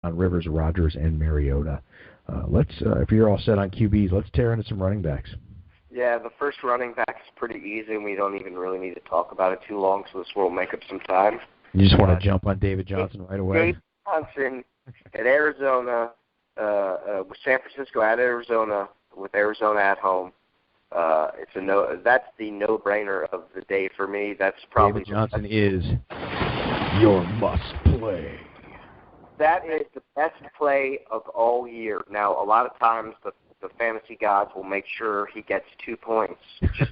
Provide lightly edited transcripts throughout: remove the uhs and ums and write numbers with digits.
Rivers, Rodgers, and Mariota. If you're all set on QBs, let's tear into some running backs. Yeah, the first running back is pretty easy, and we don't even really need to talk about it too long, so this will make up some time. You just want to jump on David Johnson right away? David Johnson at Arizona, with San Francisco at Arizona, with Arizona at home. That's the no-brainer of the day for me. That's probably David Johnson is your must-play. That is the best play of all year. Now, a lot of times the fantasy gods will make sure he gets 2 points. Just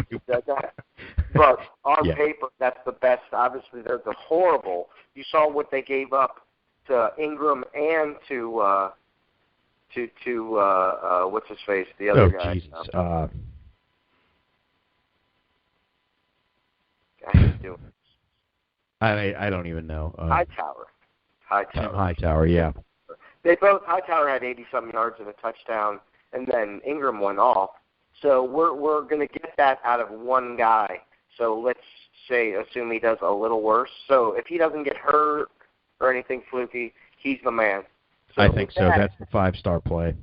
he does that. But on paper, that's the best. Obviously, they're horrible. You saw what they gave up to Ingram and to what's his face, the other guy. Jesus. How you doing? I don't even know. Hightower. Hightower, yeah. Hightower had 80-something yards and a touchdown, and then Ingram went off. So we're going to get that out of one guy. So let's assume he does a little worse. So if he doesn't get hurt or anything fluky, he's the man. So I think so. That's the 5-star play.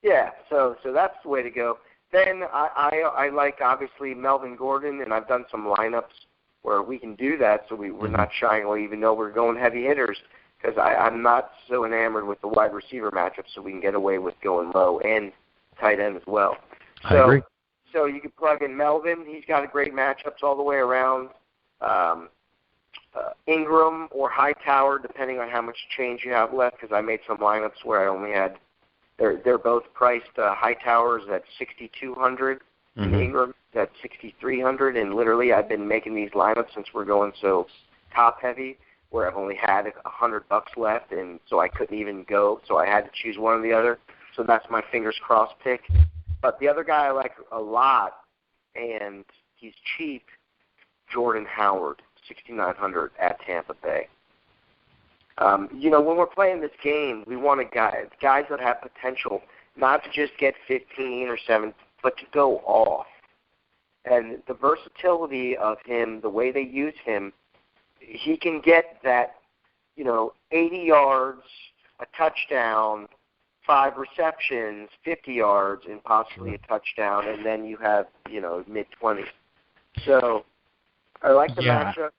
Yeah, so that's the way to go. Then I like, obviously, Melvin Gordon, and I've done some lineups where we can do that, so we're not shying away, even though we're going heavy hitters, because I'm not so enamored with the wide receiver matchup, so we can get away with going low and tight end as well. I agree. So you can plug in Melvin. He's got a great matchups all the way around. Ingram or Hightower, depending on how much change you have left, because I made some lineups where I only had they're both priced. Hightower's at $6,200, and Ingram's at $6,300. And literally, I've been making these lineups since we're going so top heavy, where I've only had $100 left, and so I couldn't even go. So I had to choose one or the other. So that's my fingers crossed pick. But the other guy I like a lot, and he's cheap, Jordan Howard, $6,900 at Tampa Bay. When we're playing this game, we want guys that have potential, not to just get 15 or 7, but to go off. And the versatility of him, the way they use him, he can get that, 80 yards, a touchdown, 5 receptions, 50 yards, and possibly a touchdown, and then you have, mid-20s. So I like the matchup.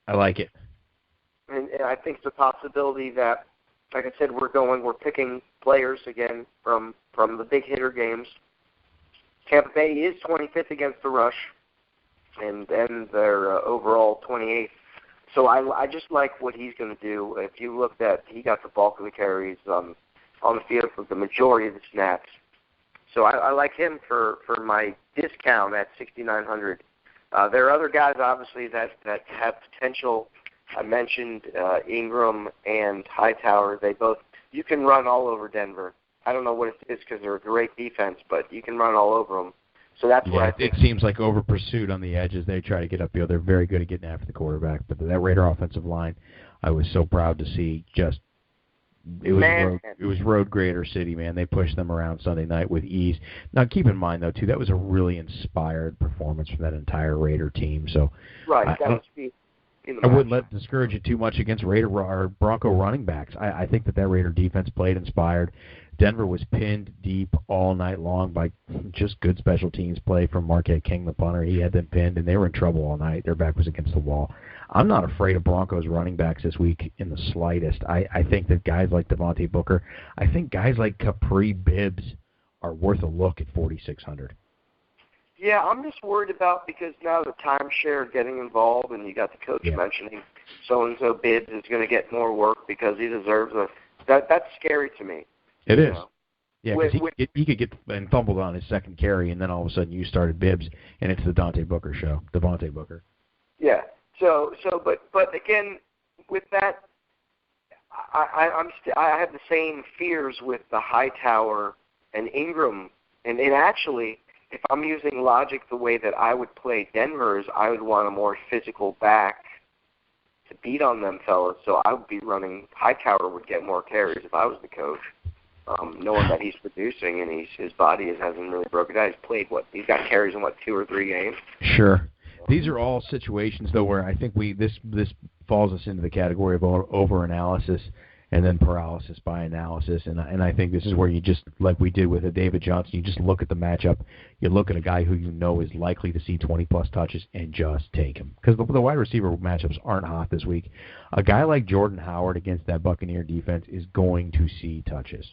I like it. And I think it's a possibility that, like I said, we're picking players again from the big hitter games. Tampa Bay is 25th against the rush, and they're overall 28th. So I just like what he's going to do. If you looked at, he got the bulk of the carries on the field for the majority of the snaps. So I like him for my discount at $6,900. There are other guys, obviously, that have potential. I mentioned Ingram and Hightower. You can run all over Denver. I don't know what it is because they're a great defense, but you can run all over them. So that's what I think. It seems like over pursuit on the edges. They try to get upfield. They're very good at getting after the quarterback. But that Raider offensive line, I was so proud to see. It was road grader city, man. They pushed them around Sunday night with ease. Now, keep in mind, though, too, that was a really inspired performance from that entire Raider team. So, right, I wouldn't let it discourage you too much against Raider or Bronco running backs. I think that Raider defense played inspired. Denver was pinned deep all night long by just good special teams play from Marquette King, the punter. He had them pinned, and they were in trouble all night. Their back was against the wall. I'm not afraid of Broncos running backs this week in the slightest. I think that guys like Devontae Booker, I think guys like Capri Bibbs are worth a look at 4,600. Yeah, I'm just worried about because now the timeshare getting involved, and you got the coach mentioning so-and-so Bibbs is going to get more work because he deserves that's scary to me. It is. Yeah, because he could get and fumbled on his second carry, and then all of a sudden you started Bibbs, and it's the Devontae Booker show. Devontae Booker. Yeah. But again, with that, I have the same fears with the Hightower and Ingram, and actually, if I'm using logic the way that I would play Denver's, I would want a more physical back to beat on them fellas. So I would be running Hightower would get more carries if I was the coach. Knowing that he's producing and his body hasn't really broken down. He's played he's got carries in 2 or 3 games. Sure. These are all situations though where I think this falls us into the category of over-analysis, and then paralysis by analysis. And I think this is where you just, like we did with a David Johnson, you just look at the matchup. You look at a guy who you know is likely to see 20-plus touches and just take him. Because the wide receiver matchups aren't hot this week. A guy like Jordan Howard against that Buccaneer defense is going to see touches.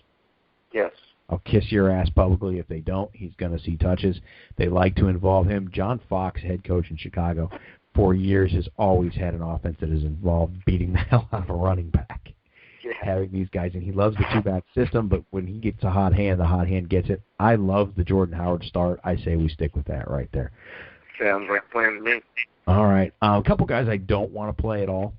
Yes. I'll kiss your ass publicly if they don't. He's going to see touches. They like to involve him. John Fox, head coach in Chicago, for years has always had an offense that is involved beating the hell out of a running back. Yeah. Having these guys, and he loves the two-back system, but when he gets a hot hand, the hot hand gets it. I love the Jordan Howard start. I say we stick with that right there. Sounds like playing to me. All right. A couple guys I don't want to play at all,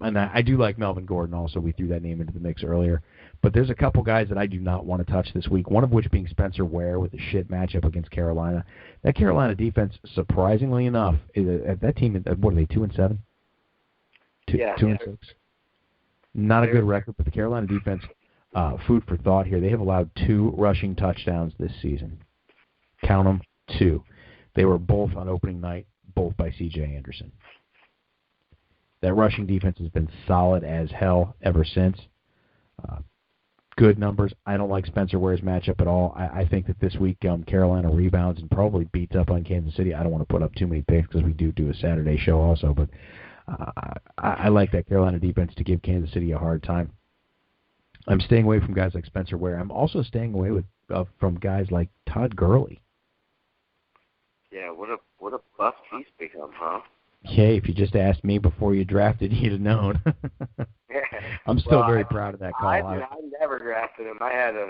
and I do like Melvin Gordon also. We threw that name into the mix earlier. But there's a couple guys that I do not want to touch this week, one of which being Spencer Ware with a shit matchup against Carolina. That Carolina defense, surprisingly enough, that team, what are they, 2-7? 2-6? Not a good record, but the Carolina defense, food for thought here. They have allowed 2 rushing touchdowns this season. Count them, 2. They were both on opening night, both by C.J. Anderson. That rushing defense has been solid as hell ever since. Good numbers. I don't like Spencer Ware's matchup at all. I think that this week Carolina rebounds and probably beats up on Kansas City. I don't want to put up too many picks because we do a Saturday show also, but I like that Carolina defense to give Kansas City a hard time. I'm staying away from guys like Spencer Ware. I'm also staying away from guys like Todd Gurley. Yeah, what a bust he's become, huh? Hey, if you just asked me before you drafted, you'd have known. I'm still very proud of that call. I never drafted him. I had a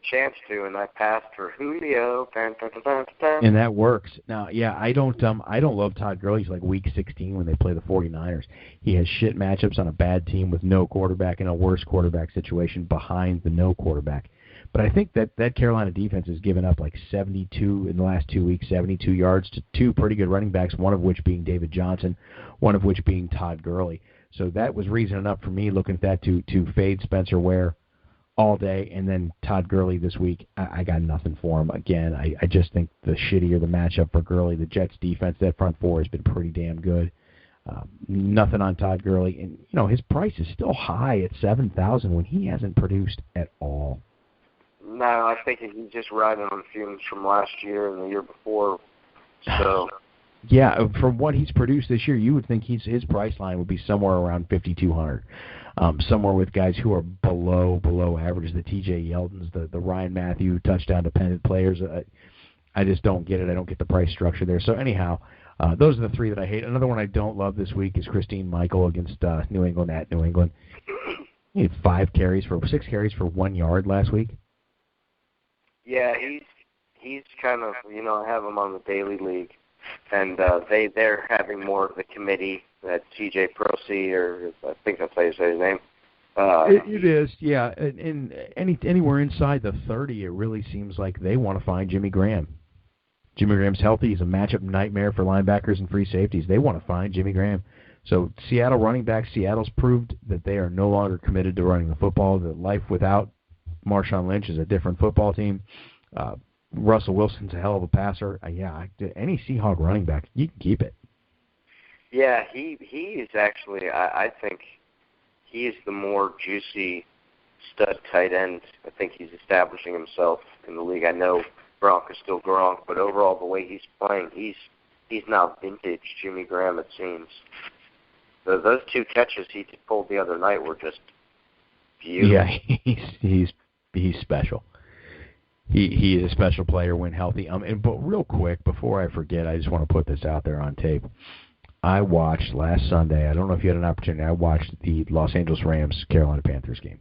chance to, and I passed for Julio. And that works. Now, yeah, I don't love Todd Gurley. He's like week 16 when they play the 49ers. He has shit matchups on a bad team with no quarterback in a worse quarterback situation behind the no quarterback. But I think that Carolina defense has given up like 72 in the last 2 weeks, 72 yards to 2 pretty good running backs, one of which being David Johnson, one of which being Todd Gurley. So that was reason enough for me looking at that to fade Spencer Ware all day, and then Todd Gurley this week. I got nothing for him. Again, I just think the shittier the matchup for Gurley, the Jets defense, that front four has been pretty damn good. Nothing on Todd Gurley. And, his price is still high at $7,000 when he hasn't produced at all. No, I think he's just riding on fumes from last year and the year before. So, yeah, from what he's produced this year, you would think his price line would be somewhere around $5,200, somewhere with guys who are below average. The T.J. Yeldons, the Ryan Matthew touchdown dependent players. I just don't get it. I don't get the price structure there. So anyhow, those are the 3 that I hate. Another one I don't love this week is Christine Michael against New England at New England. He had 6 carries for 1 yard last week. Yeah, he's kind of, I have him on the daily league, and they're having more of the committee that C.J. Prosey, or I think that's how you say his name. It is, yeah. And anywhere inside the 30, it really seems like they want to find Jimmy Graham. Jimmy Graham's healthy. He's a matchup nightmare for linebackers and free safeties. They want to find Jimmy Graham. So Seattle running backs, Seattle's proved that they are no longer committed to running the football. That life without Marshawn Lynch is a different football team. Russell Wilson's a hell of a passer. Any Seahawk running back, you can keep it. Yeah, he is actually, I think he is the more juicy stud tight end. I think he's establishing himself in the league. I know Gronk is still Gronk, but overall the way he's playing, he's now vintage Jimmy Graham, it seems. Those 2 catches he pulled the other night were just beautiful. Yeah, he's special. He is a special player when healthy. But real quick, before I forget, I just want to put this out there on tape. I watched last Sunday, I don't know if you had an opportunity, I watched the Los Angeles Rams Carolina Panthers game.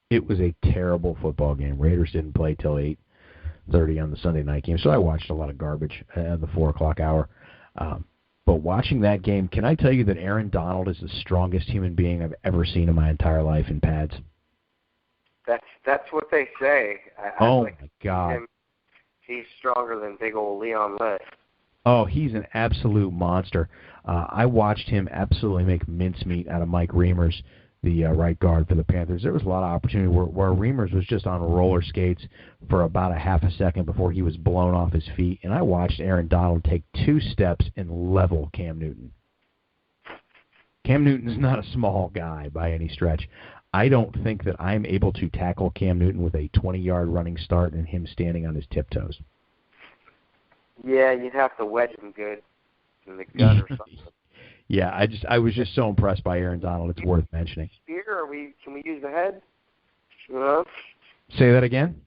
It was a terrible football game. Raiders didn't play till 8:30 on the Sunday night game, so I watched a lot of garbage at the 4 o'clock hour. But watching that game, can I tell you that Aaron Donald is the strongest human being I've ever seen in my entire life in pads? That's what they say. My God. He's stronger than big old Leon Lett. Oh, he's an absolute monster. I watched him absolutely make mincemeat out of Mike Reimers, the right guard for the Panthers. There was a lot of opportunity where Reimers was just on roller skates for about a half a second before he was blown off his feet, and I watched Aaron Donald take 2 steps and level Cam Newton. Cam Newton is not a small guy by any stretch. I don't think that I'm able to tackle Cam Newton with a 20-yard running start and him standing on his tiptoes. Yeah, you'd have to wedge him good in the gut or something. Yeah, I was just so impressed by Aaron Donald. It's worth mentioning. Spear? Can we use the head? Say that again?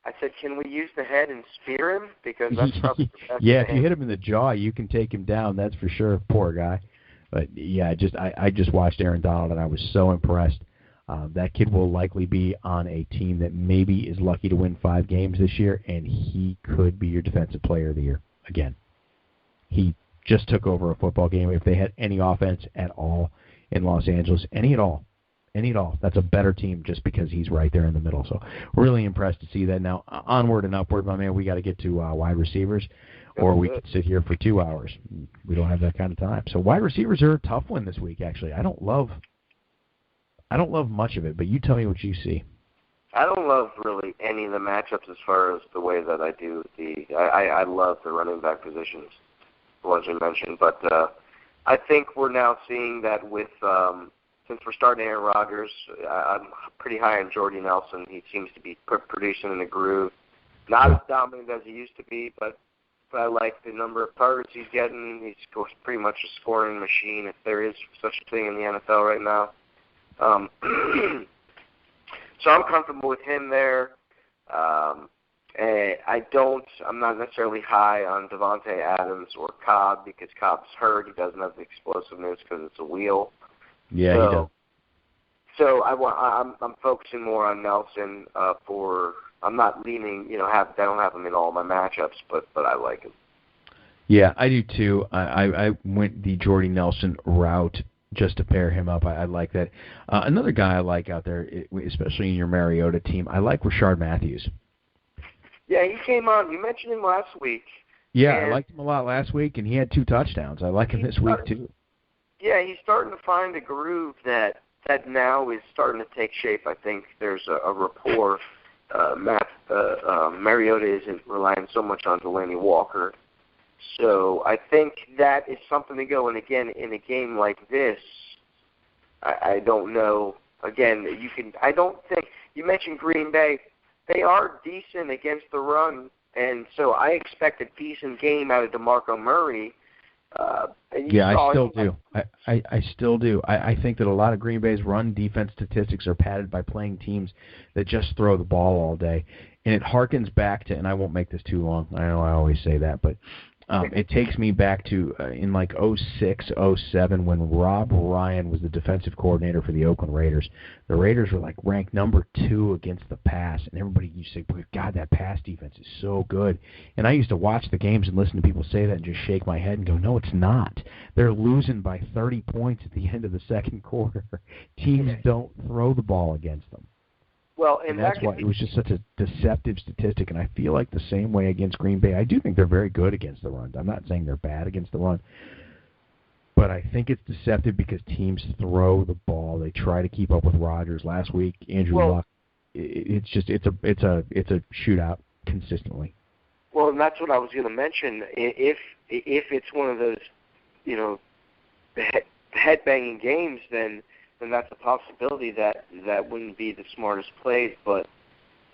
I said, can we use the head and spear him? Because that's probably the best yeah, if thing. you hit him in the jaw, you can take him down. That's for sure. Poor guy. But yeah, I just watched Aaron Donald and I was so impressed. That kid will likely be on a team that maybe is lucky to win 5 games this year, and he could be your defensive player of the year again. He just took over a football game. If they had any offense at all in Los Angeles, any at all, that's a better team just because he's right there in the middle. So really impressed to see that. Now, onward and upward, my man, we got to get to wide receivers, or we could sit here for 2 hours. We don't have that kind of time. So wide receivers are a tough one this week, actually. I don't love much of it, but you tell me what you see. I don't love really any of the matchups as far as the way that I do I love the running back positions, the ones you mentioned, but I think we're now seeing that with since we're starting Aaron Rodgers, I'm pretty high on Jordy Nelson. He seems to be producing in the groove. Not as dominant as he used to be, but I like the number of targets he's getting. He's pretty much a scoring machine, if there is such a thing in the NFL right now. So I'm comfortable with him there. I'm not necessarily high on Devontae Adams or Cobb because Cobb's hurt. He doesn't have the explosiveness because it's a wheel. Yeah, he does. So I'm focusing more on Nelson I'm not leaning, I don't have him in all my matchups, but I like him. Yeah, I do too. I went the Jordy Nelson route just to pair him up. I like that. Another guy I like out there, especially in your Mariota team, I like Rashard Matthews. Yeah, he came on. You mentioned him last week. Yeah, I liked him a lot last week, and he had 2 touchdowns. I like him this week too. Yeah, he's starting to find a groove that now is starting to take shape. I think there's a rapport. Mariota isn't relying so much on Delaney Walker. So I think that is something to go. And again, in a game like this, I don't know. Again, I don't think you mentioned Green Bay. They are decent against the run, and so I expect a decent game out of DeMarco Murray. Yeah, I still do. I still do. I think that a lot of Green Bay's run defense statistics are padded by playing teams that just throw the ball all day. And it harkens back to, and I won't make this too long. I know I always say that, but it takes me back to in like 06, 07 when Rob Ryan was the defensive coordinator for the Oakland Raiders. The Raiders were like ranked number 2 against the pass, and everybody used to say, God, that pass defense is so good. And I used to watch the games and listen to people say that and just shake my head and go, no, it's not. They're losing by 30 points at the end of the second quarter. Teams don't throw the ball against them. Well, and that's why it was just such a deceptive statistic, and I feel like the same way against Green Bay. I do think they're very good against the run. I'm not saying they're bad against the run, but I think it's deceptive because teams throw the ball. They try to keep up with Rodgers. Last week, Andrew Luck. It's a shootout consistently. Well, and that's what I was going to mention. If it's one of those, head-banging games, then that's a possibility that wouldn't be the smartest plays. But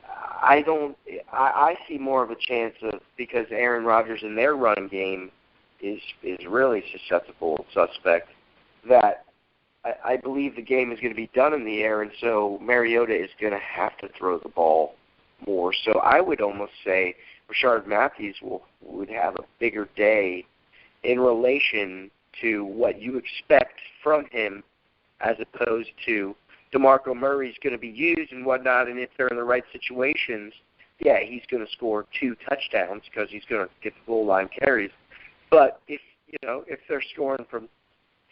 I see more of a chance of, because Aaron Rodgers in their run game is really susceptible, suspect, that I believe the game is going to be done in the air, and so Mariota is going to have to throw the ball more. So I would almost say Rashard Matthews would have a bigger day in relation to what you expect from him, as opposed to DeMarco Murray's going to be used and whatnot, and if they're in the right situations, yeah, he's going to score 2 touchdowns because he's going to get the goal line carries. But if they're scoring from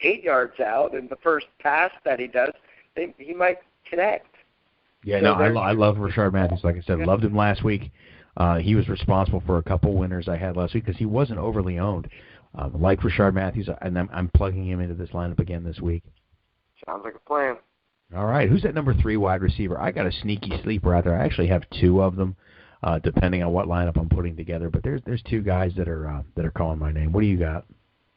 8 yards out and the first pass that he does, he might connect. Yeah, so I love Rashard Matthews. Like I said, loved him last week. He was responsible for a couple winners I had last week because he wasn't overly owned. Like Rashard Matthews, and I'm plugging him into this lineup again this week. Sounds like a plan. All right, who's that number 3 wide receiver? I got a sneaky sleeper out there. I actually have 2 of them, depending on what lineup I'm putting together. But there's 2 guys that are calling my name. What do you got?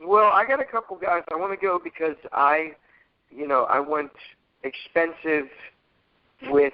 Well, I got a couple guys. I want to go because I went expensive with